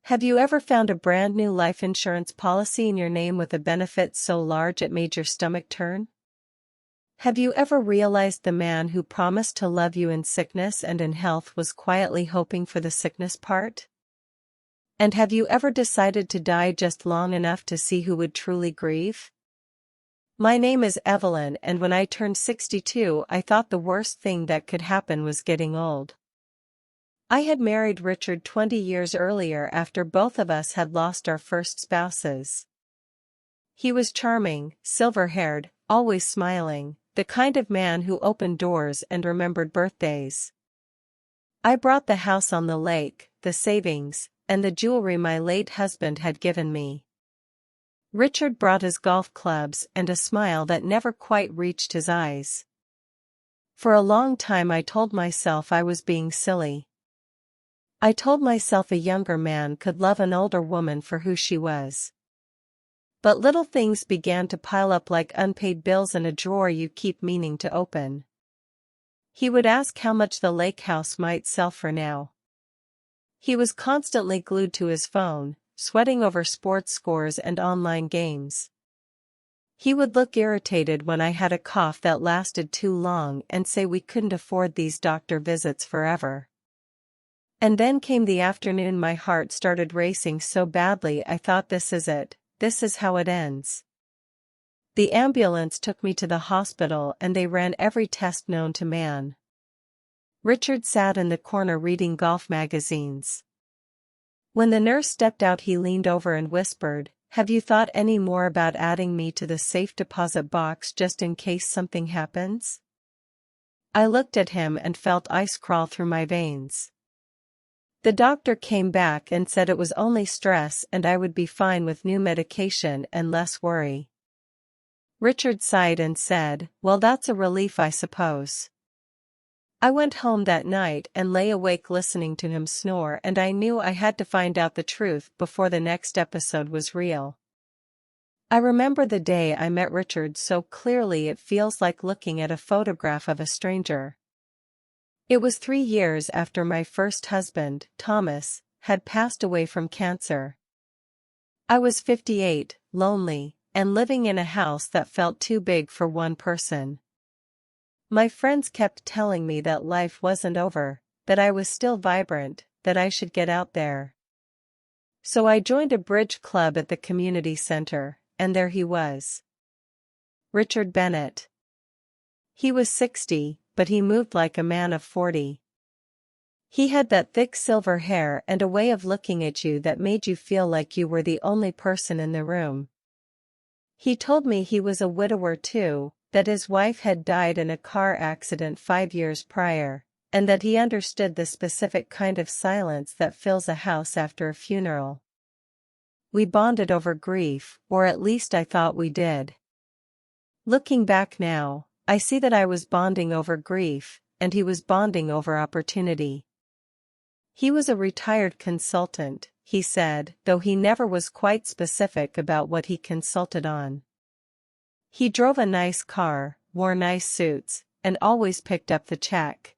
Have you ever found a brand new life insurance policy in your name with a benefit so large it made your stomach turn? Have you ever realized the man who promised to love you in sickness and in health was quietly hoping for the sickness part? And have you ever decided to die just long enough to see who would truly grieve? My name is Evelyn, and when I turned 62, I thought the worst thing that could happen was getting old. I had married Richard 20 years earlier after both of us had lost our first spouses. He was charming, silver-haired, always smiling, the kind of man who opened doors and remembered birthdays. I brought the house on the lake, the savings, and the jewelry my late husband had given me. Richard brought his golf clubs and a smile that never quite reached his eyes. For a long time I told myself I was being silly. I told myself a younger man could love an older woman for who she was. But little things began to pile up like unpaid bills in a drawer you keep meaning to open. He would ask how much the lake house might sell for now. He was constantly glued to his phone, sweating over sports scores and online games. He would look irritated when I had a cough that lasted too long and say we couldn't afford these doctor visits forever. And then came the afternoon my heart started racing so badly I thought this is it, this is how it ends. The ambulance took me to the hospital and they ran every test known to man. Richard sat in the corner reading golf magazines. When the nurse stepped out he leaned over and whispered, "Have you thought any more about adding me to the safe deposit box just in case something happens?" I looked at him and felt ice crawl through my veins. The doctor came back and said it was only stress and I would be fine with new medication and less worry. Richard sighed and said, "Well, that's a relief, I suppose." I went home that night and lay awake listening to him snore, and I knew I had to find out the truth before the next episode was real. I remember the day I met Richard so clearly it feels like looking at a photograph of a stranger. It was 3 years after my first husband, Thomas, had passed away from cancer. I was 58, lonely, and living in a house that felt too big for one person. My friends kept telling me that life wasn't over, that I was still vibrant, that I should get out there. So I joined a bridge club at the community center, and there he was. Richard Bennett. He was 60, but he moved like a man of 40. He had that thick silver hair and a way of looking at you that made you feel like you were the only person in the room. He told me he was a widower too, that his wife had died in a car accident 5 years prior, and that he understood the specific kind of silence that fills a house after a funeral. We bonded over grief, or at least I thought we did. Looking back now, I see that I was bonding over grief, and he was bonding over opportunity. He was a retired consultant, he said, though he never was quite specific about what he consulted on. He drove a nice car, wore nice suits, and always picked up the check.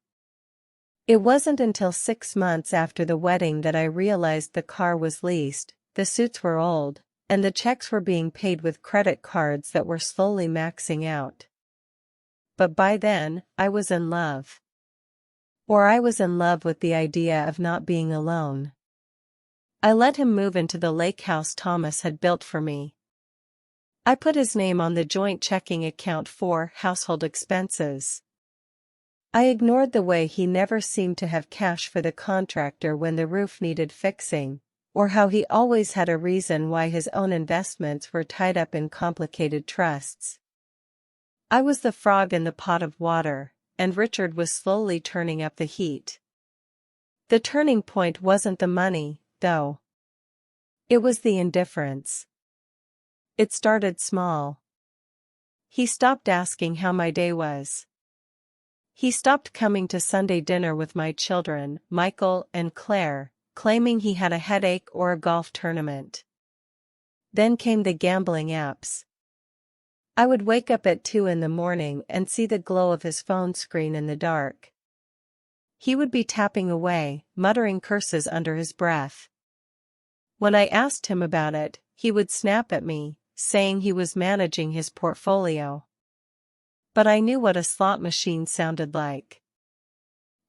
It wasn't until 6 months after the wedding that I realized the car was leased, the suits were old, and the checks were being paid with credit cards that were slowly maxing out. But by then, I was in love. Or I was in love with the idea of not being alone. I let him move into the lake house Thomas had built for me. I put his name on the joint checking account for household expenses. I ignored the way he never seemed to have cash for the contractor when the roof needed fixing, or how he always had a reason why his own investments were tied up in complicated trusts. I was the frog in the pot of water, and Richard was slowly turning up the heat. The turning point wasn't the money, though. It was the indifference. It started small. He stopped asking how my day was. He stopped coming to Sunday dinner with my children, Michael and Claire, claiming he had a headache or a golf tournament. Then came the gambling apps. I would wake up at 2 in the morning and see the glow of his phone screen in the dark. He would be tapping away, muttering curses under his breath. When I asked him about it, he would snap at me, saying he was managing his portfolio. But I knew what a slot machine sounded like.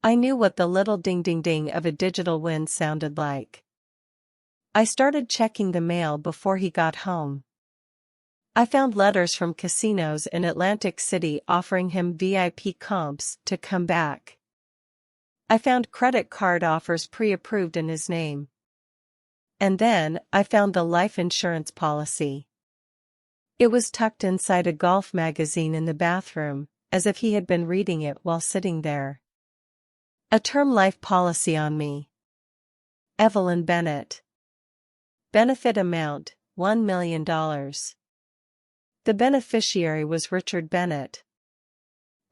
I knew what the little ding-ding-ding of a digital win sounded like. I started checking the mail before he got home. I found letters from casinos in Atlantic City offering him VIP comps to come back. I found credit card offers pre-approved in his name. And then, I found the life insurance policy. It was tucked inside a golf magazine in the bathroom, as if he had been reading it while sitting there. A term life policy on me. Evelyn Bennett. Benefit amount, $1 million. The beneficiary was Richard Bennett.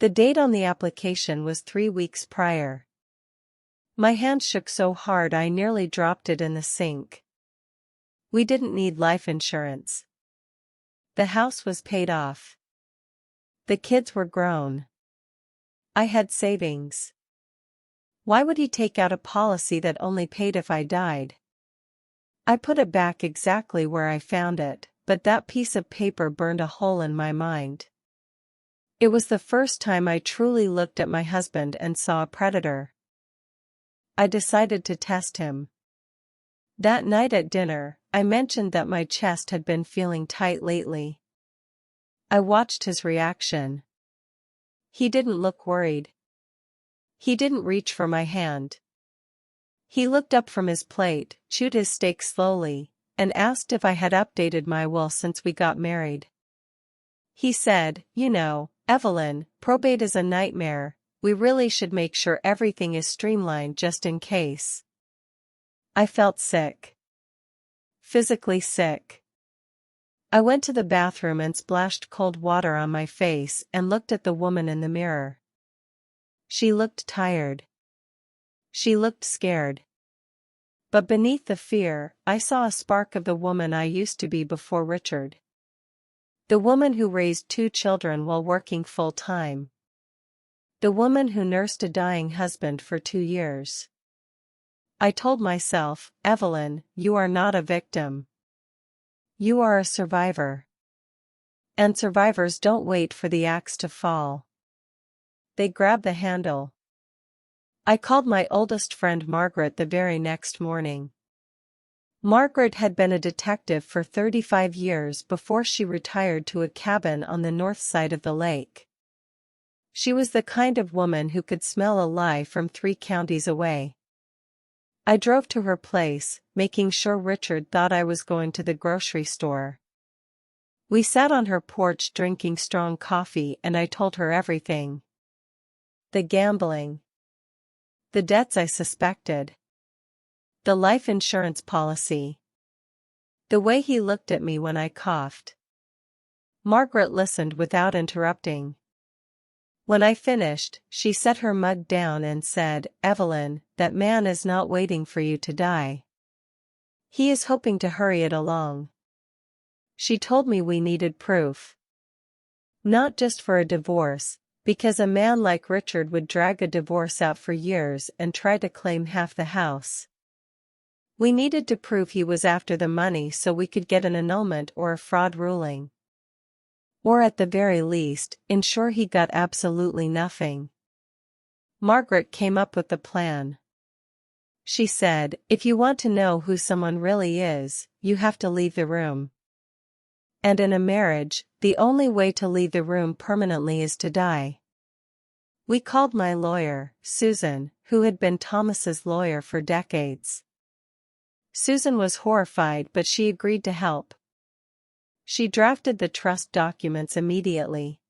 The date on the application was 3 weeks prior. My hand shook so hard I nearly dropped it in the sink. We didn't need life insurance. The house was paid off. The kids were grown. I had savings. Why would he take out a policy that only paid if I died? I put it back exactly where I found it, but that piece of paper burned a hole in my mind. It was the first time I truly looked at my husband and saw a predator. I decided to test him. That night at dinner, I mentioned that my chest had been feeling tight lately. I watched his reaction. He didn't look worried. He didn't reach for my hand. He looked up from his plate, chewed his steak slowly, and asked if I had updated my will since we got married. He said, "You know, Evelyn, probate is a nightmare. We really should make sure everything is streamlined just in case." I felt sick. Physically sick. I went to the bathroom and splashed cold water on my face and looked at the woman in the mirror. She looked tired. She looked scared. But beneath the fear, I saw a spark of the woman I used to be before Richard. The woman who raised 2 children while working full-time. The woman who nursed a dying husband for 2 years. I told myself, "Evelyn, you are not a victim. You are a survivor. And survivors don't wait for the axe to fall. They grab the handle." I called my oldest friend Margaret the very next morning. Margaret had been a detective for 35 years before she retired to a cabin on the north side of the lake. She was the kind of woman who could smell a lie from 3 counties away. I drove to her place, making sure Richard thought I was going to the grocery store. We sat on her porch drinking strong coffee and I told her everything. The gambling. The debts I suspected. The life insurance policy. The way he looked at me when I coughed. Margaret listened without interrupting. When I finished, she set her mug down and said, "Evelyn, that man is not waiting for you to die. He is hoping to hurry it along." She told me we needed proof. Not just for a divorce, because a man like Richard would drag a divorce out for years and try to claim half the house. We needed to prove he was after the money so we could get an annulment or a fraud ruling. Or at the very least, ensure he got absolutely nothing. Margaret came up with the plan. She said, "If you want to know who someone really is, you have to leave the room. And in a marriage, the only way to leave the room permanently is to die." We called my lawyer, Susan, who had been Thomas's lawyer for decades. Susan was horrified, but she agreed to help. She drafted the trust documents immediately.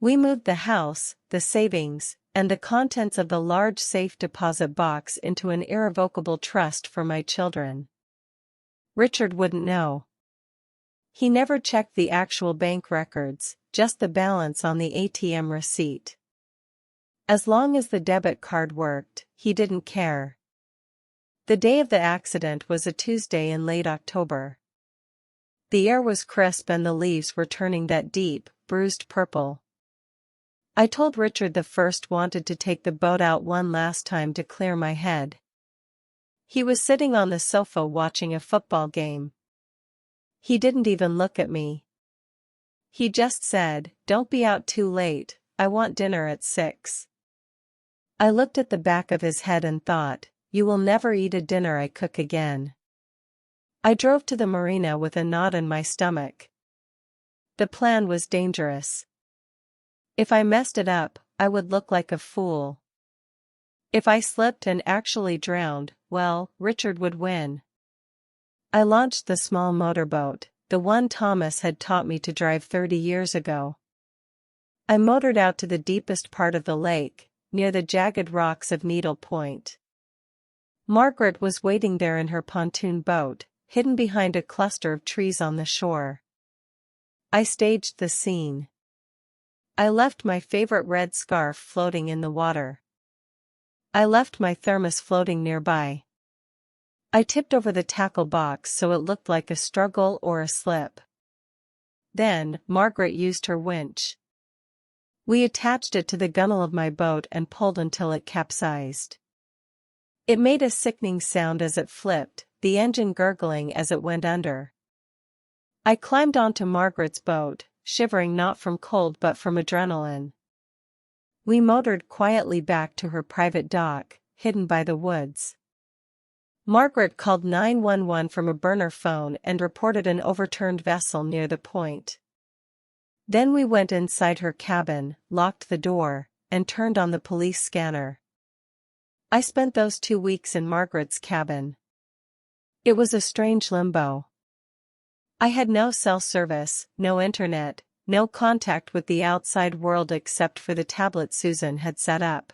We moved the house, the savings, and the contents of the large safe deposit box into an irrevocable trust for my children. Richard wouldn't know. He never checked the actual bank records, just the balance on the ATM receipt. As long as the debit card worked, he didn't care. The day of the accident was a Tuesday in late October. The air was crisp and the leaves were turning that deep, bruised purple. I told Richard the first wanted to take the boat out one last time to clear my head. He was sitting on the sofa watching a football game. He didn't even look at me. He just said, "Don't be out too late, I want dinner at 6. I looked at the back of his head and thought, you will never eat a dinner I cook again. I drove to the marina with a knot in my stomach. The plan was dangerous. If I messed it up, I would look like a fool. If I slipped and actually drowned, well, Richard would win. I launched the small motorboat, the one Thomas had taught me to drive 30 years ago. I motored out to the deepest part of the lake, near the jagged rocks of Needle Point. Margaret was waiting there in her pontoon boat, hidden behind a cluster of trees on the shore. I staged the scene. I left my favorite red scarf floating in the water. I left my thermos floating nearby. I tipped over the tackle box so it looked like a struggle or a slip. Then, Margaret used her winch. We attached it to the gunwale of my boat and pulled until it capsized. It made a sickening sound as it flipped, the engine gurgling as it went under. I climbed onto Margaret's boat, shivering not from cold but from adrenaline. We motored quietly back to her private dock, hidden by the woods. Margaret called 911 from a burner phone and reported an overturned vessel near the point. Then we went inside her cabin, locked the door, and turned on the police scanner. I spent those 2 weeks in Margaret's cabin. It was a strange limbo. I had no cell service, no internet, no contact with the outside world except for the tablet Susan had set up.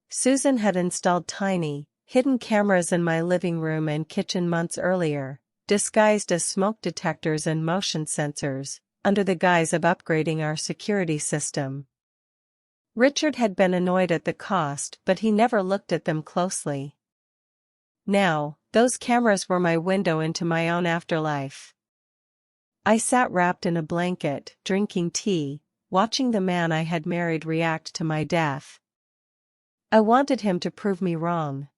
Susan had installed tiny, hidden cameras in my living room and kitchen months earlier, disguised as smoke detectors and motion sensors, under the guise of upgrading our security system. Richard had been annoyed at the cost, but he never looked at them closely. Now, those cameras were my window into my own afterlife. I sat wrapped in a blanket, drinking tea, watching the man I had married react to my death. I wanted him to prove me wrong.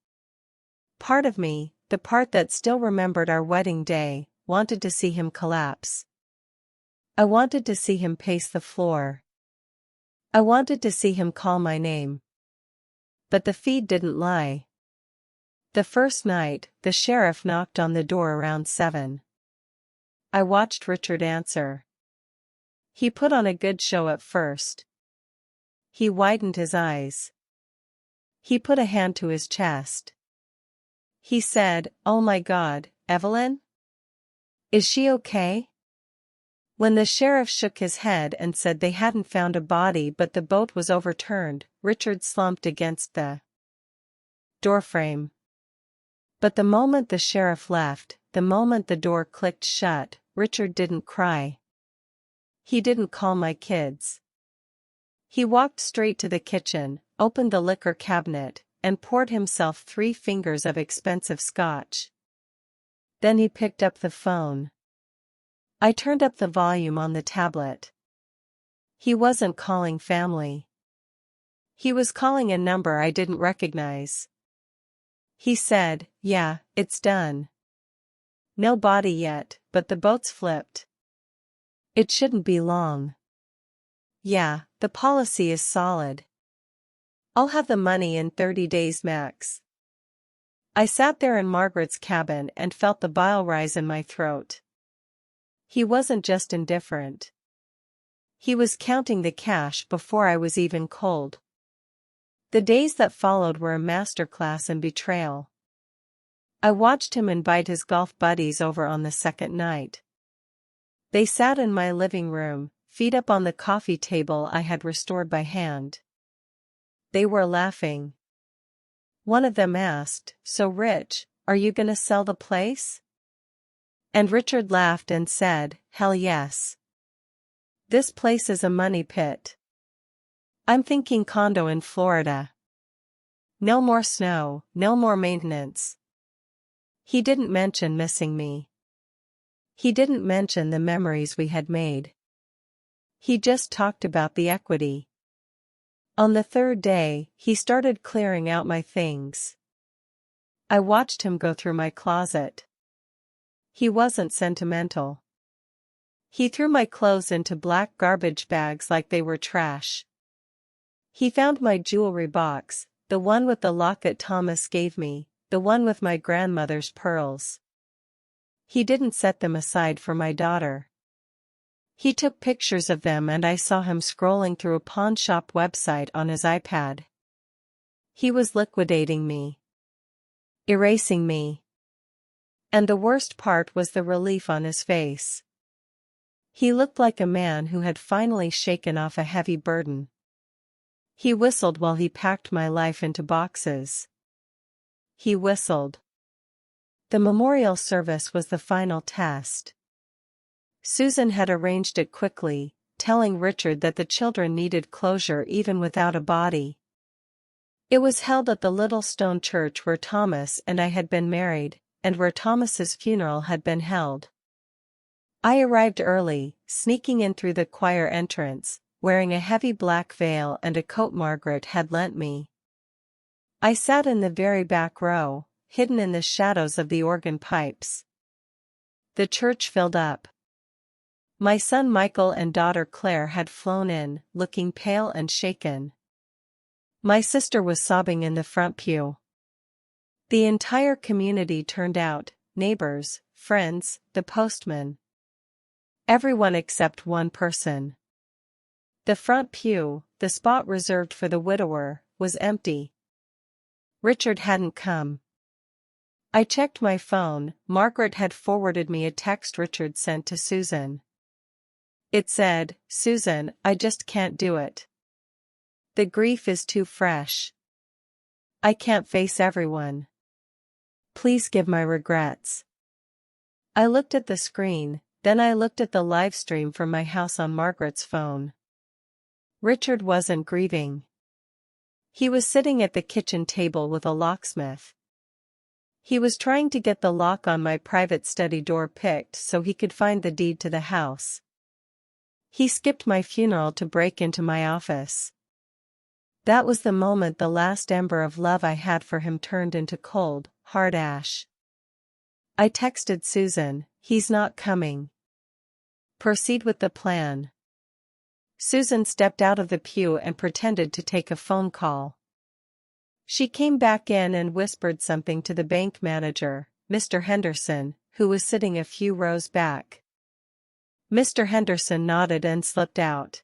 Part of me, the part that still remembered our wedding day, wanted to see him collapse. I wanted to see him pace the floor. I wanted to see him call my name. But the feed didn't lie. The first night, the sheriff knocked on the door around 7. I watched Richard answer. He put on a good show at first. He widened his eyes. He put a hand to his chest. He said, "Oh my God, Evelyn? Is she okay?" When the sheriff shook his head and said they hadn't found a body but the boat was overturned, Richard slumped against the doorframe. But the moment the sheriff left, the moment the door clicked shut, Richard didn't cry. He didn't call my kids. He walked straight to the kitchen, opened the liquor cabinet, and poured himself 3 fingers of expensive scotch. Then he picked up the phone. I turned up the volume on the tablet. He wasn't calling family. He was calling a number I didn't recognize. He said, "Yeah, it's done. No body yet, but the boat's flipped. It shouldn't be long. Yeah, the policy is solid. I'll have the money in 30 days max." I sat there in Margaret's cabin and felt the bile rise in my throat. He wasn't just indifferent. He was counting the cash before I was even cold. The days that followed were a masterclass in betrayal. I watched him invite his golf buddies over on the second night. They sat in my living room, feet up on the coffee table I had restored by hand. They were laughing. One of them asked, "So Rich, are you gonna sell the place?" And Richard laughed and said, "Hell yes. This place is a money pit. I'm thinking condo in Florida. No more snow, no more maintenance." He didn't mention missing me. He didn't mention the memories we had made. He just talked about the equity. On the third day, he started clearing out my things. I watched him go through my closet. He wasn't sentimental. He threw my clothes into black garbage bags like they were trash. He found my jewelry box, the one with the locket Thomas gave me, the one with my grandmother's pearls. He didn't set them aside for my daughter. He took pictures of them and I saw him scrolling through a pawn shop website on his iPad. He was liquidating me. Erasing me. And the worst part was the relief on his face. He looked like a man who had finally shaken off a heavy burden. He whistled while he packed my life into boxes. He whistled. The memorial service was the final test. Susan had arranged it quickly, telling Richard that the children needed closure even without a body. It was held at the little stone church where Thomas and I had been married, and where Thomas's funeral had been held. I arrived early, sneaking in through the choir entrance, wearing a heavy black veil and a coat Margaret had lent me. I sat in the very back row, hidden in the shadows of the organ pipes. The church filled up. My son Michael and daughter Claire had flown in, looking pale and shaken. My sister was sobbing in the front pew. The entire community turned out, neighbors, friends, the postman. Everyone except one person. The front pew, the spot reserved for the widower, was empty. Richard hadn't come. I checked my phone. Margaret had forwarded me a text Richard sent to Susan. It said, "Susan, I just can't do it. The grief is too fresh. I can't face everyone. Please give my regrets." I looked at the screen, then I looked at the live stream from my house on Margaret's phone. Richard wasn't grieving. He was sitting at the kitchen table with a locksmith. He was trying to get the lock on my private study door picked so he could find the deed to the house. He skipped my funeral to break into my office. That was the moment the last ember of love I had for him turned into cold, hard ash. I texted Susan, "He's not coming. Proceed with the plan." Susan stepped out of the pew and pretended to take a phone call. She came back in and whispered something to the bank manager, Mr. Henderson, who was sitting a few rows back. Mr. Henderson nodded and slipped out.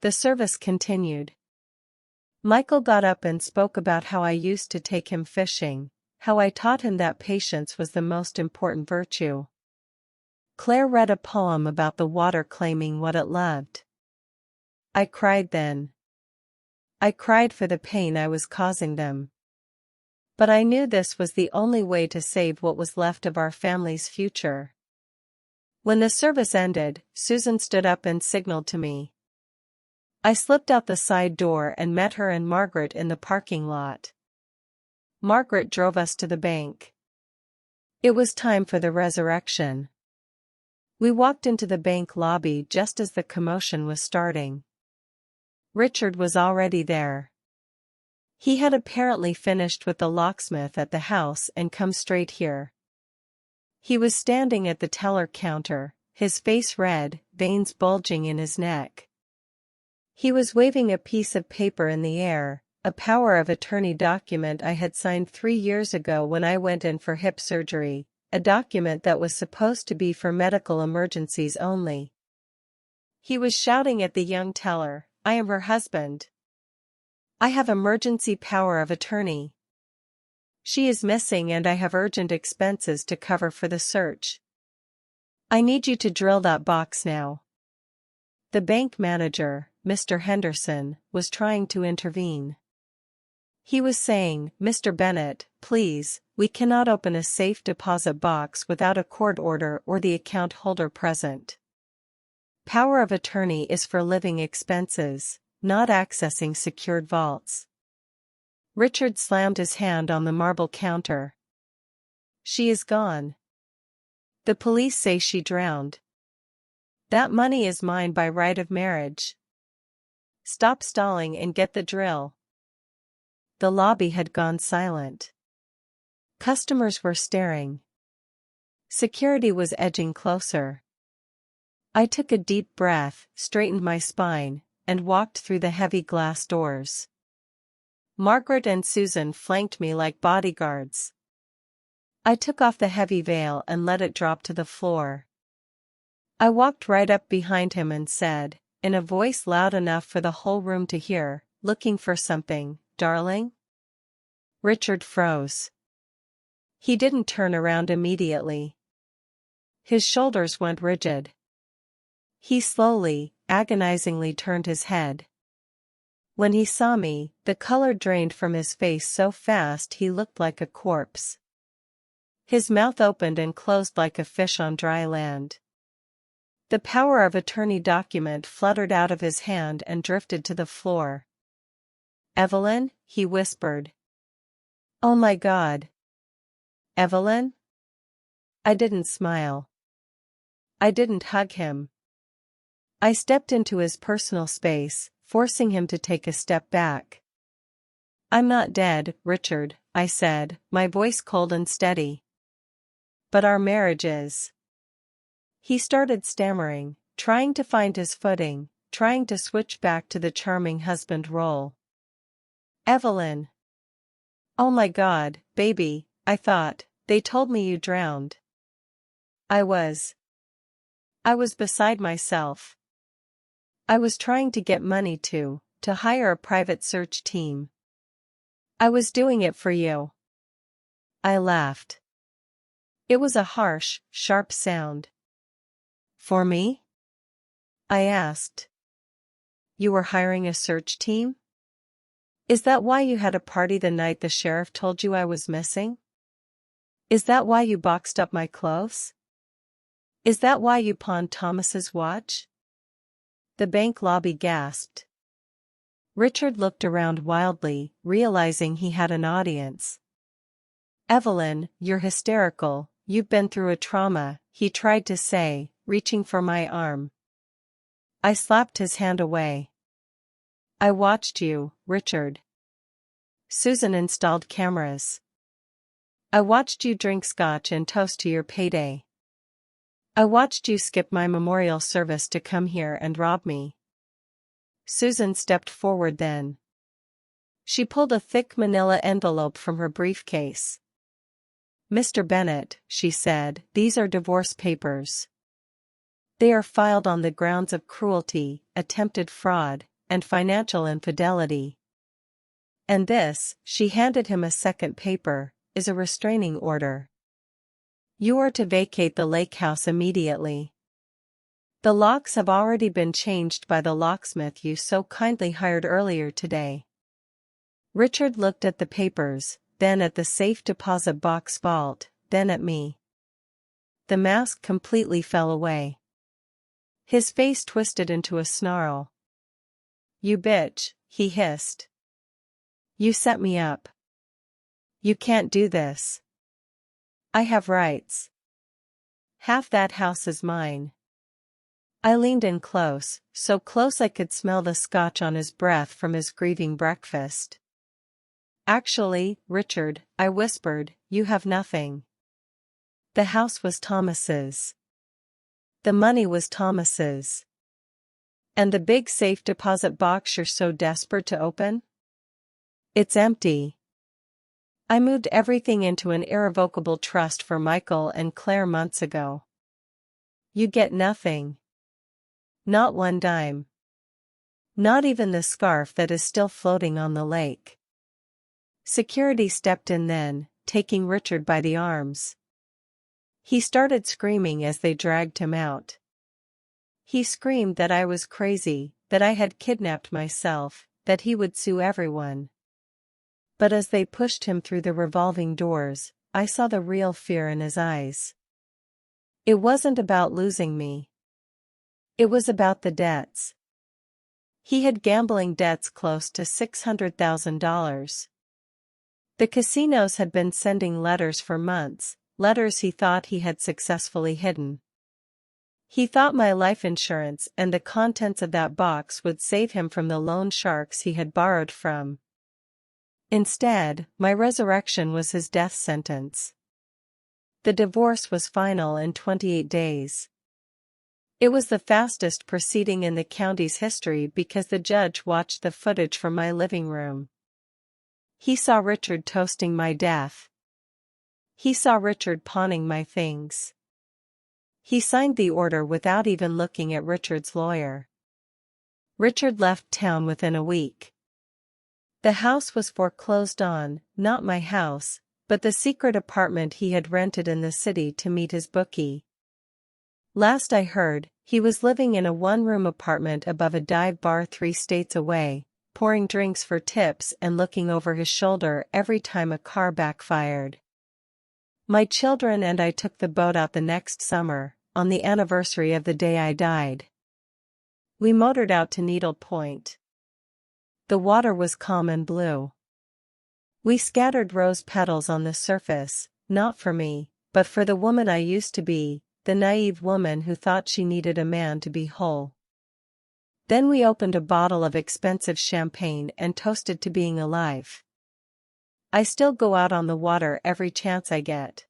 The service continued. Michael got up and spoke about how I used to take him fishing, how I taught him that patience was the most important virtue. Claire read a poem about the water claiming what it loved. I cried then. I cried for the pain I was causing them. But I knew this was the only way to save what was left of our family's future. When the service ended, Susan stood up and signaled to me. I slipped out the side door and met her and Margaret in the parking lot. Margaret drove us to the bank. It was time for the resurrection. We walked into the bank lobby just as the commotion was starting. Richard was already there. He had apparently finished with the locksmith at the house and come straight here. He was standing at the teller counter, his face red, veins bulging in his neck. He was waving a piece of paper in the air, a power of attorney document I had signed 3 years ago when I went in for hip surgery, a document that was supposed to be for medical emergencies only. He was shouting at the young teller, "I am her husband. I have emergency power of attorney. She is missing and I have urgent expenses to cover for the search. I need you to drill that box now." The bank manager, Mr. Henderson, was trying to intervene. He was saying, "Mr. Bennett, please, we cannot open a safe deposit box without a court order or the account holder present. Power of attorney is for living expenses, not accessing secured vaults." Richard slammed his hand on the marble counter. "She is gone. The police say she drowned. That money is mine by right of marriage. Stop stalling and get the drill." The lobby had gone silent. Customers were staring. Security was edging closer. I took a deep breath, straightened my spine, and walked through the heavy glass doors. Margaret and Susan flanked me like bodyguards. I took off the heavy veil and let it drop to the floor. I walked right up behind him and said, in a voice loud enough for the whole room to hear, "Looking for something, darling?" Richard froze. He didn't turn around immediately. His shoulders went rigid. He slowly, agonizingly turned his head. When he saw me, the color drained from his face so fast he looked like a corpse. His mouth opened and closed like a fish on dry land. The power of attorney document fluttered out of his hand and drifted to the floor. "Evelyn," he whispered. "Oh my God. Evelyn?" I didn't smile. I didn't hug him. I stepped into his personal space, forcing him to take a step back. "I'm not dead, Richard," I said, my voice cold and steady. "But our marriage is." He started stammering, trying to find his footing, trying to switch back to the charming husband role. "Evelyn. Oh my God, baby, I thought, they told me you drowned." I was beside myself. I was trying to get money to hire a private search team. I was doing it for you. I laughed. It was a harsh, sharp sound. "For me?" I asked. "You were hiring a search team? Is that why you had a party the night the sheriff told you I was missing? Is that why you boxed up my clothes? Is that why you pawned Thomas's watch?" The bank lobby gasped. Richard looked around wildly, realizing he had an audience. "Evelyn, you're hysterical, you've been through a trauma," he tried to say, reaching for my arm. I slapped his hand away. "I watched you, Richard. Susan installed cameras. I watched you drink scotch and toast to your payday. I watched you skip my memorial service to come here and rob me." Susan stepped forward then. She pulled a thick manila envelope from her briefcase. "Mr. Bennett," she said, "these are divorce papers. They are filed on the grounds of cruelty, attempted fraud, and financial infidelity. And this," she handed him a second paper, "is a restraining order. You are to vacate the lake house immediately. The locks have already been changed by the locksmith you so kindly hired earlier today." Richard looked at the papers, then at the safe deposit box vault, then at me. The mask completely fell away. His face twisted into a snarl. "You bitch," he hissed. "You set me up. You can't do this. I have rights. Half that house is mine." I leaned in close, so close I could smell the scotch on his breath from his grieving breakfast. "Actually, Richard," I whispered, "you have nothing. The house was Thomas's. The money was Thomas's. And the big safe deposit box you're so desperate to open? It's empty. I moved everything into an irrevocable trust for Michael and Claire months ago. You get nothing. Not one dime. Not even the scarf that is still floating on the lake." Security stepped in then, taking Richard by the arms. He started screaming as they dragged him out. He screamed that I was crazy, that I had kidnapped myself, that he would sue everyone. But as they pushed him through the revolving doors, I saw the real fear in his eyes. It wasn't about losing me. It was about the debts. He had gambling debts close to $600,000. The casinos had been sending letters for months, letters he thought he had successfully hidden. He thought my life insurance and the contents of that box would save him from the loan sharks he had borrowed from. Instead, my resurrection was his death sentence. The divorce was final in 28 days. It was the fastest proceeding in the county's history because the judge watched the footage from my living room. He saw Richard toasting my death. He saw Richard pawning my things. He signed the order without even looking at Richard's lawyer. Richard left town within a week. The house was foreclosed on, not my house, but the secret apartment he had rented in the city to meet his bookie. Last I heard, he was living in a one-room apartment above a dive bar 3 states away, pouring drinks for tips and looking over his shoulder every time a car backfired. My children and I took the boat out the next summer, on the anniversary of the day I died. We motored out to Needle Point. The water was calm and blue. We scattered rose petals on the surface, not for me, but for the woman I used to be, the naive woman who thought she needed a man to be whole. Then we opened a bottle of expensive champagne and toasted to being alive. I still go out on the water every chance I get.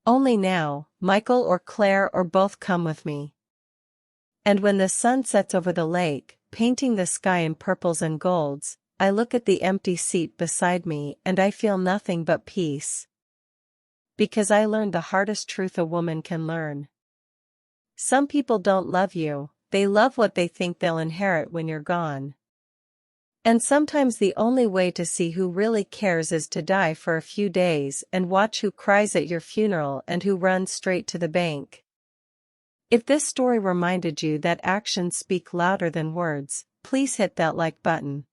Only now, Michael or Claire or both come with me. And when the sun sets over the lake, painting the sky in purples and golds, I look at the empty seat beside me and I feel nothing but peace. Because I learned the hardest truth a woman can learn. Some people don't love you, they love what they think they'll inherit when you're gone. And sometimes the only way to see who really cares is to die for a few days and watch who cries at your funeral and who runs straight to the bank. If this story reminded you that actions speak louder than words, please hit that like button.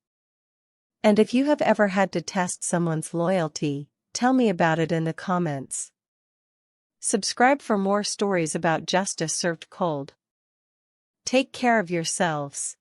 And if you have ever had to test someone's loyalty, tell me about it in the comments. Subscribe for more stories about justice served cold. Take care of yourselves.